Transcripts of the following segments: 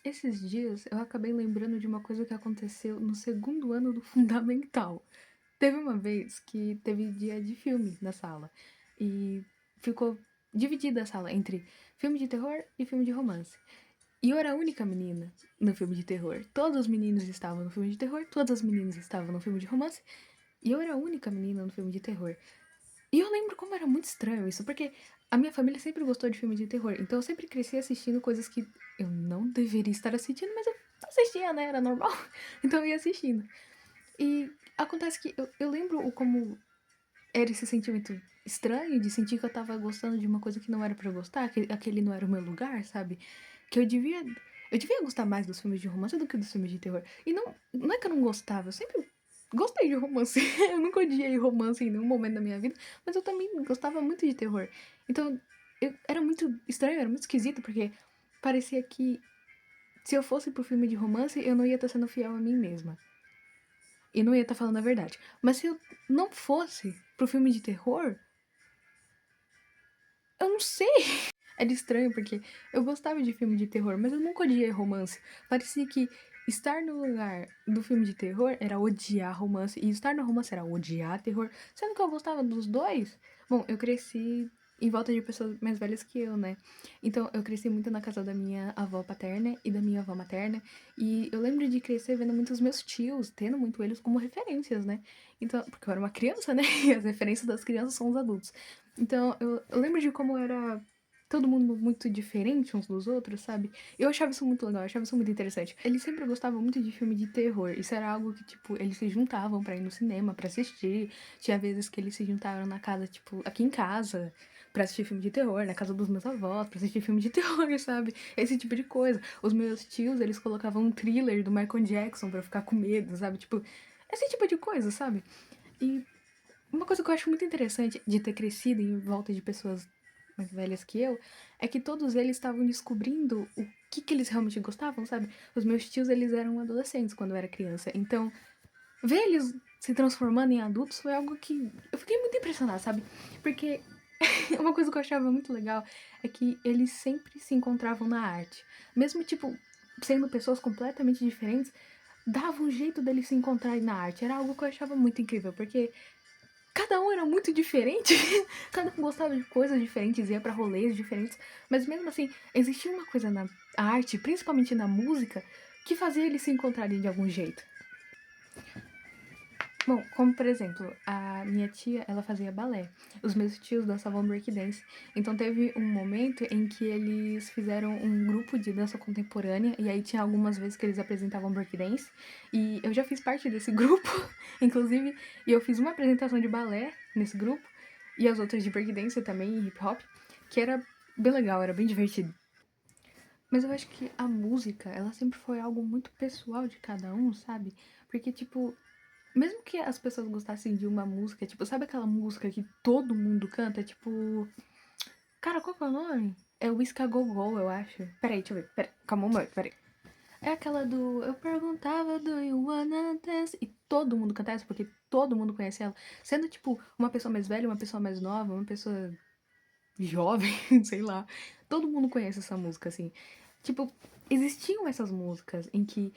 Esses dias eu acabei lembrando de uma coisa que aconteceu no segundo ano do fundamental. Teve uma vez que teve dia de filme na sala e ficou dividida a sala entre filme de terror e filme de romance. E eu era a única menina no filme de terror. Todos os meninos estavam no filme de terror, todas as meninas estavam no filme de romance, e eu era a única menina no filme de terror. E eu lembro como era muito estranho isso, porque a minha família sempre gostou de filme de terror, então eu sempre cresci assistindo coisas que eu não deveria estar assistindo, mas eu assistia, né? Era normal. Então eu ia assistindo. E acontece que eu lembro como era esse sentimento estranho de sentir que eu tava gostando de uma coisa que não era pra eu gostar, que aquele não era o meu lugar, sabe? Que eu devia gostar mais dos filmes de romance do que dos filmes de terror. E não é que eu não gostava, eu sempre gostei de romance. Eu nunca odiei romance em nenhum momento da minha vida, mas eu também gostava muito de terror. Então, era muito estranho, era muito esquisito, porque parecia que se eu fosse pro filme de romance, eu não ia estar sendo fiel a mim mesma. E não ia estar falando a verdade. Mas se eu não fosse pro filme de terror, eu não sei. Era estranho porque eu gostava de filme de terror, mas eu nunca odiei romance. Parecia que estar no lugar do filme de terror era odiar romance e estar no romance era odiar terror, sendo que eu gostava dos dois. Bom, eu cresci em volta de pessoas mais velhas que eu, né? Então eu cresci muito na casa da minha avó paterna e da minha avó materna, e eu lembro de crescer vendo muitos meus tios, tendo muito eles como referências, né? Então, porque eu era uma criança, né? E as referências das crianças são os adultos. Então, eu lembro de como era todo mundo muito diferente uns dos outros, sabe? Eu achava isso muito legal, eu achava isso muito interessante. Eles sempre gostavam muito de filme de terror. Isso era algo que, tipo, eles se juntavam pra ir no cinema, pra assistir. Tinha vezes que eles se juntaram na casa, tipo, aqui em casa, pra assistir filme de terror, na casa dos meus avós, pra assistir filme de terror, sabe? Esse tipo de coisa. Os meus tios, eles colocavam um thriller do Michael Jackson pra eu ficar com medo, sabe? Tipo, esse tipo de coisa, sabe? E uma coisa que eu acho muito interessante de ter crescido em volta de pessoas mais velhas que eu é que todos eles estavam descobrindo o que eles realmente gostavam, sabe? Os meus tios, eles eram adolescentes quando eu era criança. Então, ver eles se transformando em adultos foi algo que eu fiquei muito impressionada, sabe? Porque uma coisa que eu achava muito legal é que eles sempre se encontravam na arte. Mesmo, tipo, sendo pessoas completamente diferentes, dava um jeito deles se encontrarem na arte. Era algo que eu achava muito incrível, porque cada um era muito diferente, cada um gostava de coisas diferentes, ia pra rolês diferentes, mas mesmo assim, existia uma coisa na arte, principalmente na música, que fazia eles se encontrarem de algum jeito. Bom, como por exemplo, a minha tia, ela fazia balé. Os meus tios dançavam breakdance. Então teve um momento em que eles fizeram um grupo de dança contemporânea e aí tinha algumas vezes que eles apresentavam breakdance e eu já fiz parte desse grupo, inclusive, e eu fiz uma apresentação de balé nesse grupo e as outras de breakdance também, e hip hop, que era bem legal, era bem divertido. Mas eu acho que a música, ela sempre foi algo muito pessoal de cada um, sabe? Porque, tipo, mesmo que as pessoas gostassem de uma música, tipo, sabe aquela música que todo mundo canta? Tipo. Cara, qual que é o nome? É Whisky a Go Go, eu acho. Peraí, deixa eu ver. Peraí, calma um momento, peraí. É aquela do. Eu perguntava do you wanna dance? E todo mundo canta essa, porque todo mundo conhece ela. Sendo, tipo, uma pessoa mais velha, uma pessoa mais nova, uma pessoa jovem, sei lá. Todo mundo conhece essa música, assim. Tipo, existiam essas músicas em que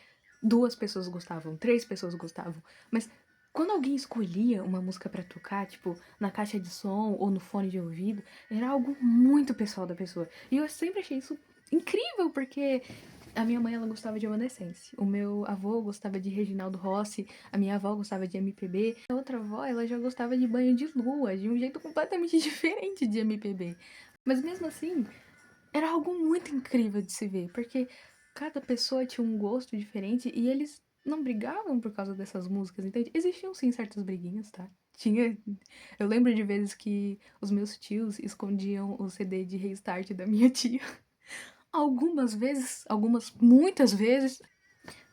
duas pessoas gostavam, três pessoas gostavam, mas quando alguém escolhia uma música pra tocar, tipo, na caixa de som ou no fone de ouvido, era algo muito pessoal da pessoa. E eu sempre achei isso incrível, porque a minha mãe, ela gostava de Evanescence. O meu avô gostava de Reginaldo Rossi. A minha avó gostava de MPB. A outra avó, ela já gostava de Banho de Lua, de um jeito completamente diferente de MPB. Mas mesmo assim, era algo muito incrível de se ver, porque cada pessoa tinha um gosto diferente e eles não brigavam por causa dessas músicas, entende? Existiam sim certas briguinhas, tá? Tinha. Eu lembro de vezes que os meus tios escondiam o CD de Restart da minha tia. Algumas vezes, algumas, muitas vezes,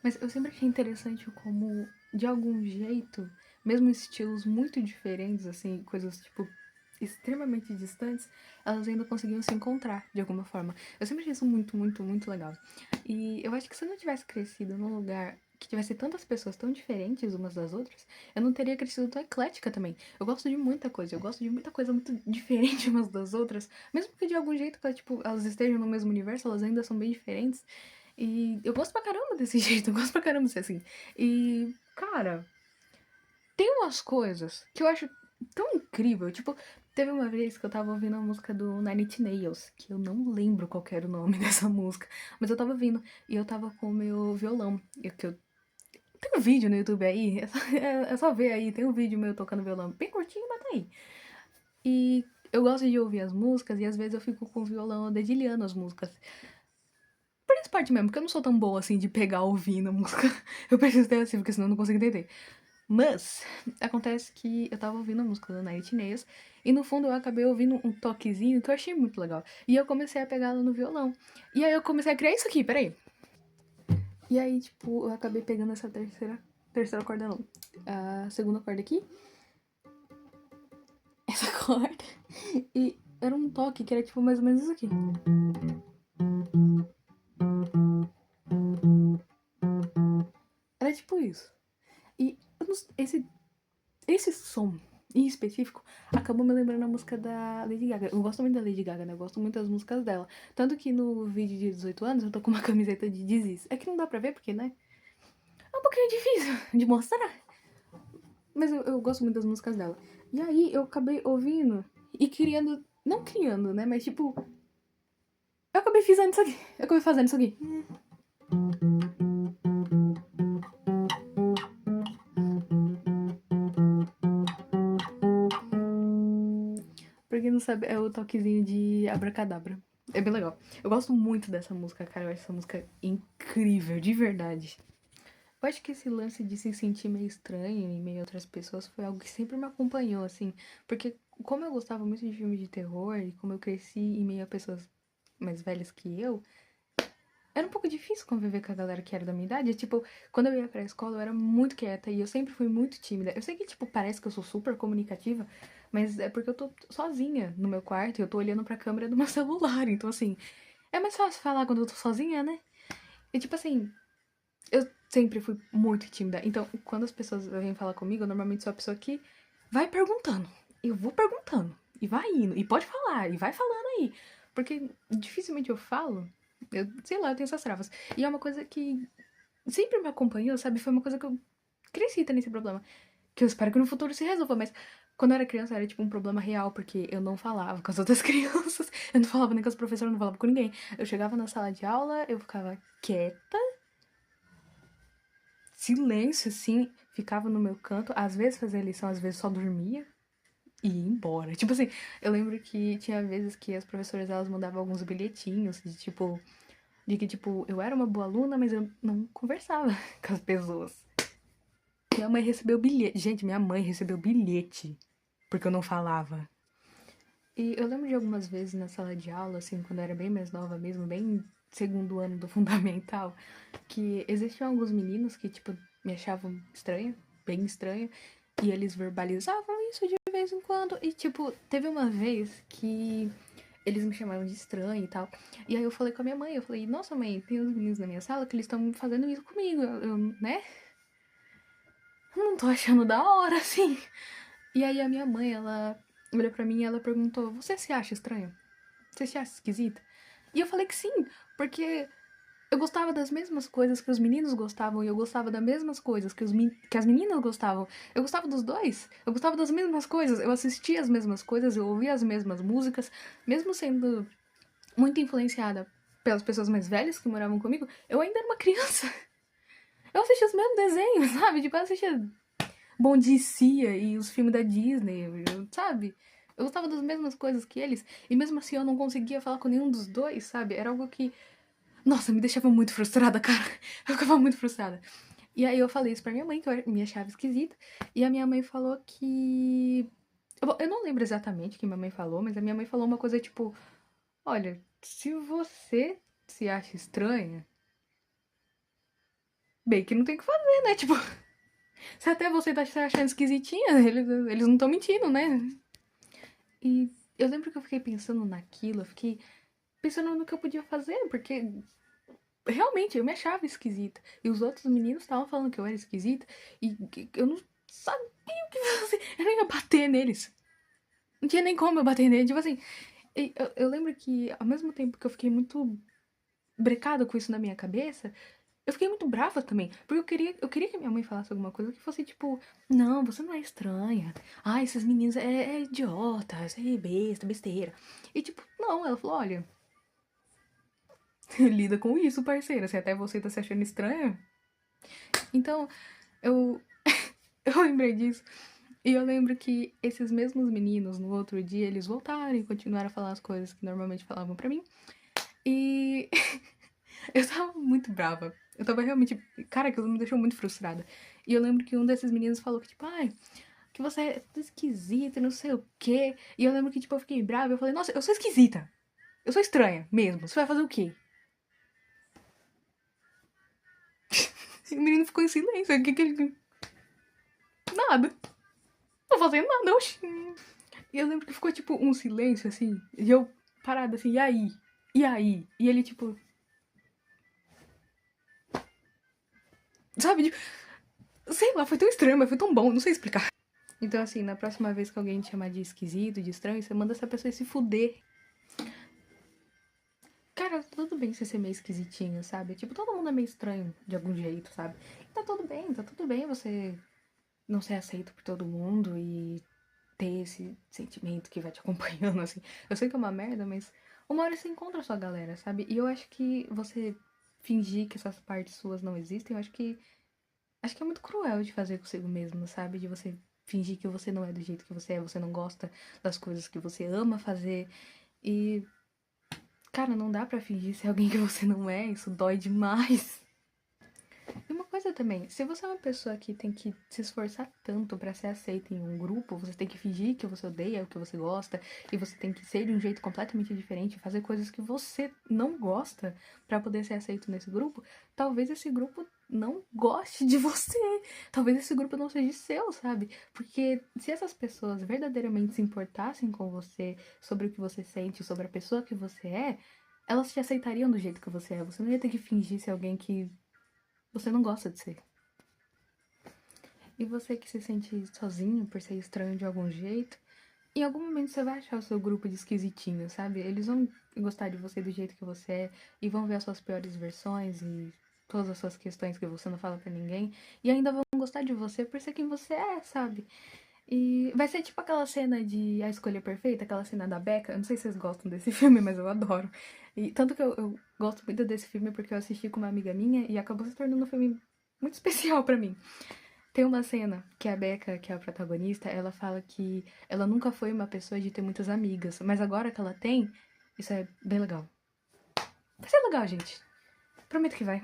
mas eu sempre achei interessante como, de algum jeito, mesmo estilos muito diferentes, assim, coisas tipo extremamente distantes, elas ainda conseguiam se encontrar de alguma forma. Eu sempre achei isso muito, muito, muito legal. E eu acho que se eu não tivesse crescido num lugar que tivesse tantas pessoas tão diferentes umas das outras, eu não teria crescido tão eclética também. Eu gosto de muita coisa, eu gosto de muita coisa muito diferente umas das outras, mesmo que de algum jeito, tipo, elas estejam no mesmo universo, elas ainda são bem diferentes. E eu gosto pra caramba desse jeito, eu gosto pra caramba de ser assim. E, cara, tem umas coisas que eu acho tão incrível. Tipo, teve uma vez que eu tava ouvindo a música do Nine Inch Nails, que eu não lembro qual que era o nome dessa música, mas eu tava ouvindo e eu tava com o meu violão. Tem um vídeo no YouTube aí, é só ver aí, tem um vídeo meu tocando violão, bem curtinho, mas tá aí. E eu gosto de ouvir as músicas e às vezes eu fico com o violão dedilhando as músicas. Por essa parte mesmo, porque eu não sou tão boa assim de pegar ouvindo a música. Eu preciso ter assim, porque senão eu não consigo entender. Mas, acontece que eu tava ouvindo a música do Nine Inch Nails e no fundo eu acabei ouvindo um toquezinho que eu achei muito legal. E eu comecei a pegar ela no violão. E aí eu comecei a criar isso aqui, peraí. E aí, tipo, eu acabei pegando essa terceira corda não. A segunda corda aqui. Essa corda. E era um toque que era tipo mais ou menos isso aqui. Era tipo isso. E esse som em específico acabou me lembrando a música da Lady Gaga. Eu gosto muito da Lady Gaga, né? Eu gosto muito das músicas dela. Tanto que no vídeo de 18 anos eu tô com uma camiseta de This. É que não dá pra ver porque, né? É um pouquinho difícil de mostrar. Mas eu gosto muito das músicas dela. E aí eu acabei ouvindo e criando. Não criando, né? Mas tipo. Eu acabei fazendo isso aqui. Eu acabei fazendo isso aqui. Pra quem não sabe, é o toquezinho de Abracadabra. É bem legal. Eu gosto muito dessa música, cara. Eu acho essa música incrível, de verdade. Eu acho que esse lance de se sentir meio estranho em meio a outras pessoas foi algo que sempre me acompanhou, assim. Porque como eu gostava muito de filmes de terror e como eu cresci em meio a pessoas mais velhas que eu, era um pouco difícil conviver com a galera que era da minha idade. Tipo, quando eu ia pra escola, eu era muito quieta e eu sempre fui muito tímida. Eu sei que, tipo, parece que eu sou super comunicativa, mas é porque eu tô sozinha no meu quarto e eu tô olhando pra câmera do meu celular. Então, assim, é mais fácil falar quando eu tô sozinha, né? E, tipo assim, eu sempre fui muito tímida. Então, quando as pessoas vêm falar comigo, eu normalmente sou a pessoa que vai perguntando. Eu vou perguntando. E vai indo. E pode falar. E vai falando aí. Porque dificilmente eu falo. Eu, sei lá, eu tenho essas travas. E é uma coisa que sempre me acompanhou, sabe? Foi uma coisa que eu cresci tendo esse problema. Que eu espero que no futuro se resolva. Mas quando eu era criança era tipo um problema real. Porque eu não falava com as outras crianças. Eu não falava nem com as professoras, eu não falava com ninguém. Eu chegava na sala de aula, eu ficava quieta, silêncio, assim, ficava no meu canto, às vezes fazia lição, às vezes só dormia e ia embora. Tipo assim, eu lembro que tinha vezes que as professoras, elas mandavam alguns bilhetinhos de que, tipo, eu era uma boa aluna, mas eu não conversava com as pessoas. Minha mãe recebeu bilhete. Gente, minha mãe recebeu bilhete porque eu não falava. E eu lembro de algumas vezes na sala de aula, assim, quando eu era bem mais nova mesmo, bem segundo ano do fundamental, que existiam alguns meninos que, tipo, me achavam estranha, bem estranha, e eles verbalizavam isso de vez em quando. E, tipo, teve uma vez que eles me chamaram de estranha e tal. E aí eu falei com a minha mãe, eu falei, nossa mãe, tem uns meninos na minha sala que eles estão fazendo isso comigo. Né? Não tô achando da hora, assim. E aí a minha mãe, ela olhou pra mim e ela perguntou, você se acha estranho? Você se acha esquisita? E eu falei que sim, porque eu gostava das mesmas coisas que os meninos gostavam e eu gostava das mesmas coisas que as meninas gostavam. Eu gostava dos dois. Eu gostava das mesmas coisas. Eu assistia as mesmas coisas, eu ouvia as mesmas músicas, mesmo sendo muito influenciada pelas pessoas mais velhas que moravam comigo, eu ainda era uma criança. Eu assistia os mesmos desenhos, sabe? Tipo, eu assistia Bom Dia e Cia e os filmes da Disney, sabe? Eu gostava das mesmas coisas que eles, e mesmo assim eu não conseguia falar com nenhum dos dois, sabe? Era algo que, nossa, me deixava muito frustrada, cara. Eu ficava muito frustrada. E aí eu falei isso pra minha mãe, que eu me achava esquisita, e a minha mãe falou que. Eu não lembro exatamente o que minha mãe falou, mas a minha mãe falou uma coisa tipo: olha, se você se acha estranha, bem que não tem o que fazer, né? Tipo, se até você tá se achando esquisitinha, eles não estão mentindo, né? E eu lembro que eu fiquei pensando naquilo, eu fiquei pensando no que eu podia fazer, porque realmente eu me achava esquisita. E os outros meninos estavam falando que eu era esquisita e que eu não sabia o que fazer. Eu não ia bater neles. Não tinha nem como eu bater neles. Tipo assim, eu lembro que ao mesmo tempo que eu fiquei muito brecado com isso na minha cabeça, eu fiquei muito brava também. Porque eu queria que minha mãe falasse alguma coisa que fosse tipo, não, você não é estranha. Ah, esses meninos é idiotas, é besta, besteira. E tipo, não, ela falou, olha, lida com isso, parceira. Se até você tá se achando estranha. Então, eu, eu lembrei disso. E eu lembro que esses mesmos meninos, no outro dia, eles voltaram e continuaram a falar as coisas que normalmente falavam pra mim. E eu tava muito brava. Eu tava realmente. Cara, aquilo me deixou muito frustrada. E eu lembro que um desses meninos falou que, tipo, ai, que você é tudo esquisita, não sei o quê. E eu lembro que, tipo, eu fiquei brava. Eu falei, nossa, eu sou esquisita. Eu sou estranha mesmo. Você vai fazer o quê? E o menino ficou em silêncio. O que que ele. Nada. Não tô fazendo nada, oxi. E eu lembro que ficou, tipo, um silêncio, assim. E eu parada assim, e aí? E aí? E ele, tipo. Sabe? Tipo, sei lá, foi tão estranho, mas foi tão bom, não sei explicar. Então, assim, na próxima vez que alguém te chamar de esquisito, de estranho, você manda essa pessoa se fuder. Cara, tudo bem você ser meio esquisitinho, sabe? Tipo, todo mundo é meio estranho de algum jeito, sabe? E tá tudo bem você não ser aceito por todo mundo e ter esse sentimento que vai te acompanhando, assim. Eu sei que é uma merda, mas uma hora você encontra a sua galera, sabe? E eu acho que você fingir que essas partes suas não existem, eu acho que é muito cruel de fazer consigo mesmo, sabe? De você fingir que você não é do jeito que você é, você não gosta das coisas que você ama fazer. E, cara, não dá pra fingir ser alguém que você não é, isso dói demais. E uma coisa também, se você é uma pessoa que tem que se esforçar tanto pra ser aceita em um grupo, você tem que fingir que você odeia o que você gosta, e você tem que ser de um jeito completamente diferente, fazer coisas que você não gosta pra poder ser aceito nesse grupo, talvez esse grupo não goste de você. Talvez esse grupo não seja seu, sabe? Porque se essas pessoas verdadeiramente se importassem com você, sobre o que você sente, sobre a pessoa que você é, elas te aceitariam do jeito que você é. Você não ia ter que fingir ser alguém que você não gosta de ser. E você que se sente sozinho por ser estranho de algum jeito, em algum momento você vai achar o seu grupo de esquisitinhos, sabe? Eles vão gostar de você do jeito que você é e vão ver as suas piores versões e todas as suas questões que você não fala pra ninguém e ainda vão gostar de você por ser quem você é, sabe? E vai ser tipo aquela cena de A Escolha Perfeita, aquela cena da Becca. Eu não sei se vocês gostam desse filme, mas eu adoro. E tanto que eu gosto muito desse filme porque eu assisti com uma amiga minha e acabou se tornando um filme muito especial pra mim. Tem uma cena que a Becca, que é a protagonista, ela fala que ela nunca foi uma pessoa de ter muitas amigas, mas agora que ela tem, isso é bem legal. Vai ser legal, gente. Prometo que vai.